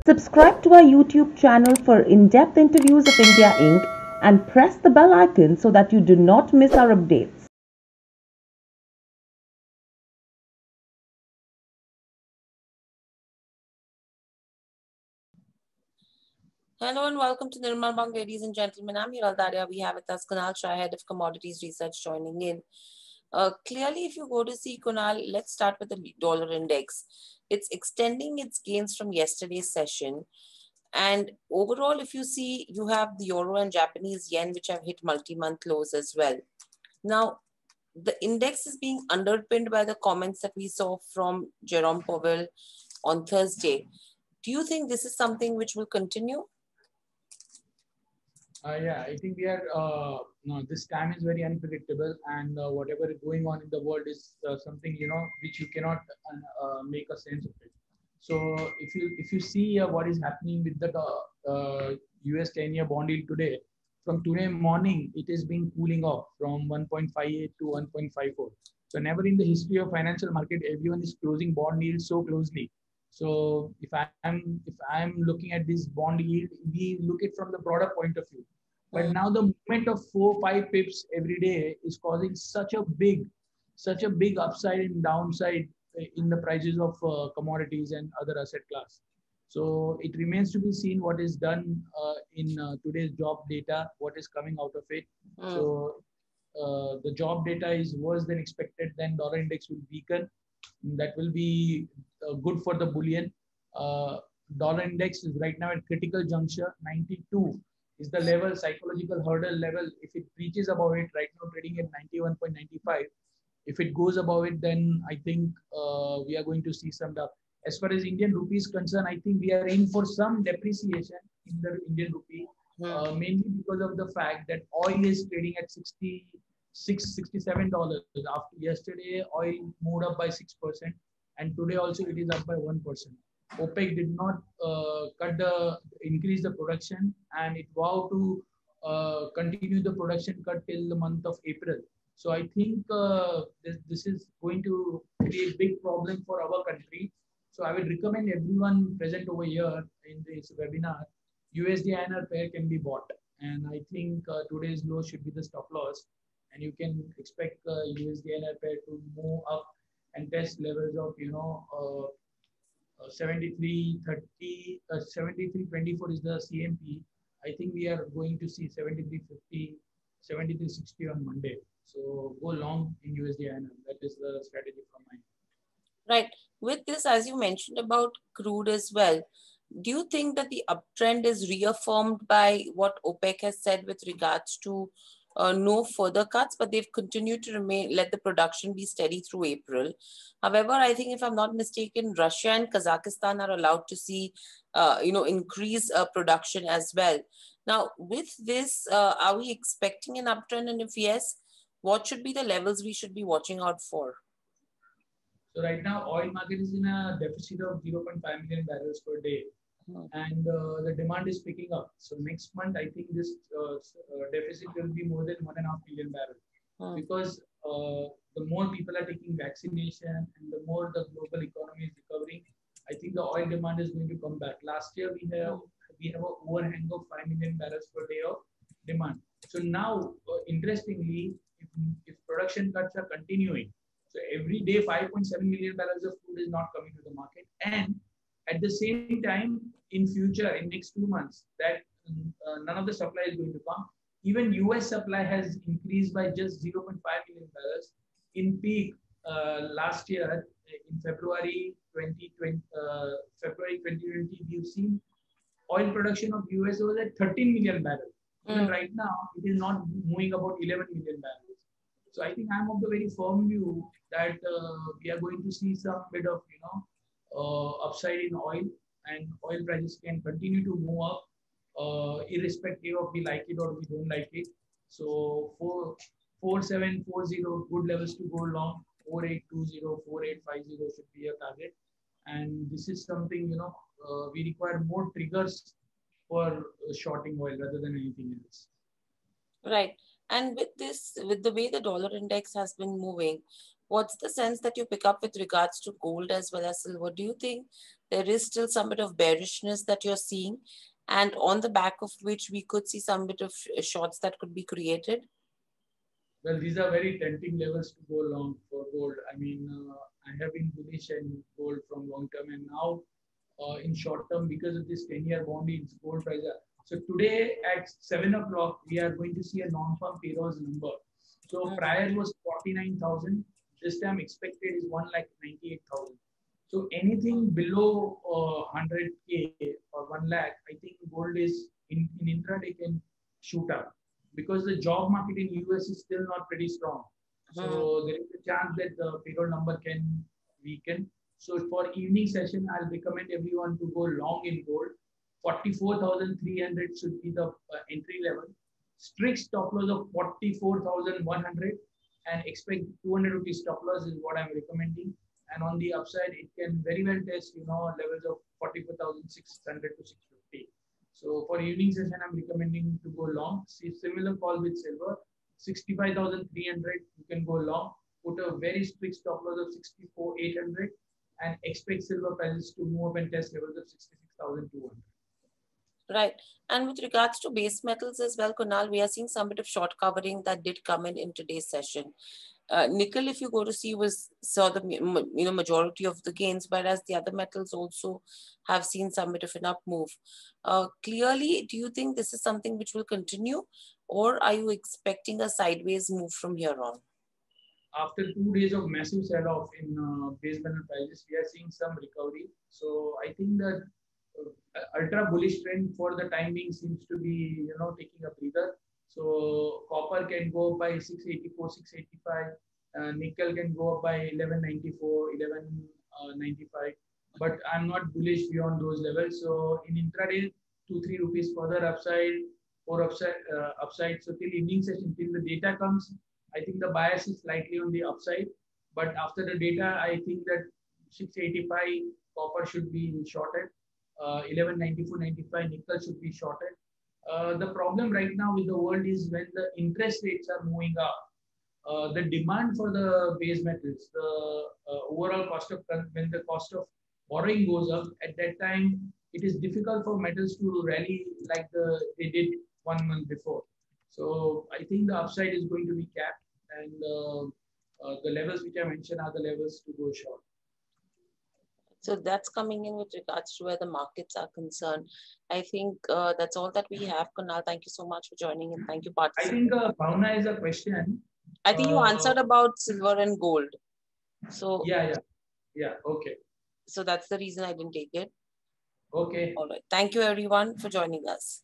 Subscribe to our YouTube channel for in-depth interviews of India Inc. and press the bell icon so that you do not miss our updates. Hello and welcome to Nirmal Bang, ladies and gentlemen. I'm Hiral Daria. We have with us Kunal Shah, Head of Commodities Research, joining in. Clearly, if you go to see Kunal, let's start with the dollar index. It's extending its gains from yesterday's session. And overall, if you see, you have the euro and Japanese yen, which have hit multi-month lows as well. Now, the index is being underpinned by the comments that we saw from Jerome Powell on Thursday. Do you think this is something which will continue? Yeah, I think we are. No, this time is very unpredictable, and whatever is going on in the world is something which you cannot make a sense of it. So if you see what is happening with the U.S. 10-year bond yield today, from today morning it is being cooling off from 1.58 to 1.54. So never in the history of financial market everyone is closing bond yield so closely. So if I'm looking at this bond yield, we look it from the broader point of view. But now the movement of 4-5 pips every day is causing such a big upside and downside in the prices of commodities and other asset class. So it remains to be seen what is done in today's job data, what is coming out of it. So the job data is worse than expected, then dollar index will weaken. That will be good for the bullion. Dollar index is right now at critical juncture. 92 is the level, psychological hurdle level. If it reaches above it, right now trading at 91.95. If it goes above it, then I think we are going to see some up. As far as Indian rupee is concerned, I think we are in for some depreciation in the Indian rupee, mainly because of the fact that oil is trading at $67. After yesterday, oil moved up by 6%, and today also it is up by 1%. OPEC did not increase the production, and it vowed to continue the production cut till the month of April. So I think this is going to create big problem for our country. So I will recommend everyone present over here in this webinar, USD INR pair can be bought, and I think today's low should be the stop loss, and you can expect USD INR pair to move up and test levels of 73.30, 73.24 is the CMP. I think we are going to see 73.50, 73.60 on Monday. So go long in USD INR. That is the strategy from my end. Right. With this, as you mentioned about crude as well, do you think that the uptrend is reaffirmed by what OPEC has said with regards to no further cuts, but they've continued to let the production be steady through April? However, I think if I'm not mistaken, Russia and Kazakhstan are allowed to see, increase production as well. Now, with this, are we expecting an uptrend? And if yes, what should be the levels we should be watching out for? So right now, oil market is in a deficit of 0.5 million barrels per day, and the demand is picking up. So next month, I think this deficit will be more than 1.5 million barrels, because the more people are taking vaccination and the more the global economy is recovering, I think the oil demand is going to come back. Last year, we have an overhang of 5 million barrels per day of demand. So now, interestingly, if production cuts are continuing, so every day 5.7 million barrels of crude is not coming to the market, and at the same time, in future, in next 2 months, that none of the supply is going to come. Even US supply has increased by just 0.5 million barrels. In peak last year, in February 2020, we've seen oil production of US was at 13 million barrels. Even right now, it is not moving about 11 million barrels. So I think I'm of the very firm view that we are going to see some bit of upside in oil, and oil prices can continue to move up irrespective of we like it or we don't like it. So 4740 good levels to go long. 4820, 4850 should be a target, and this is something we require more triggers for shorting oil rather than anything else. Right. And with this, with the way the dollar index has been moving, what's the sense that you pick up with regards to gold as well as silver? Do you think there is still some bit of bearishness that you're seeing, and on the back of which we could see some bit of shorts that could be created? Well, these are very tempting levels to go long for gold. I mean, I have been bullish in gold from long term, and now in short term, because of this 10-year bond yields, gold price. So today at 7 o'clock, we are going to see a non-farm payrolls number. So prior was 49,000. This time expected is 1,98,000. So anything below 100K or 1 lakh, I think gold is in intraday can shoot up, because the job market in US is still not pretty strong. So there is a chance that the payroll number can weaken. So for evening session, I'll recommend everyone to go long in gold. 44,300 should be the entry level. Strict stop loss of 44,100 and expect 200 rupees stop loss is what I'm recommending. And on the upside, it can very well test, levels of 44,600 to 650. So for evening session, I'm recommending to go long. See similar call with silver, 65,300. You can go long. Put a very strict stop loss of 64,800 and expect silver prices to move up and test levels of 66,200. Right. And with regards to base metals as well, Kunal, we are seeing some bit of short covering that did come in today's session. Nickel, if you go to see, saw the majority of the gains, whereas the other metals also have seen some bit of an up move. Clearly, do you think this is something which will continue, or are you expecting a sideways move from here on? After 2 days of massive sell-off in base metal prices, we are seeing some recovery. So I think that ultra bullish trend for the time being seems to be, taking a breather. So copper can go up by 684, 685. Nickel can go up by 1194, 1195. But I'm not bullish beyond those levels. So in intraday, 2-3 rupees further upside or upside. So till evening session, till the data comes, I think the bias is slightly on the upside. But after the data, I think that 685 copper should be shorted. 1194.95 nickel should be shorted. The problem right now with the world is when the interest rates are moving up, the demand for the base metals, the overall cost of, when the cost of borrowing goes up, at that time, it is difficult for metals to rally like they did 1 month before. So I think the upside is going to be capped, and the levels which I mentioned are the levels to go short. So that's coming in with regards to where the markets are concerned. I think that's all that we have. Kunal, thank you so much for joining and thank you, participants. I think Bhavna is a question. I think you answered about silver and gold. So yeah, okay. So that's the reason I didn't take it. Okay. All right. Thank you everyone for joining us.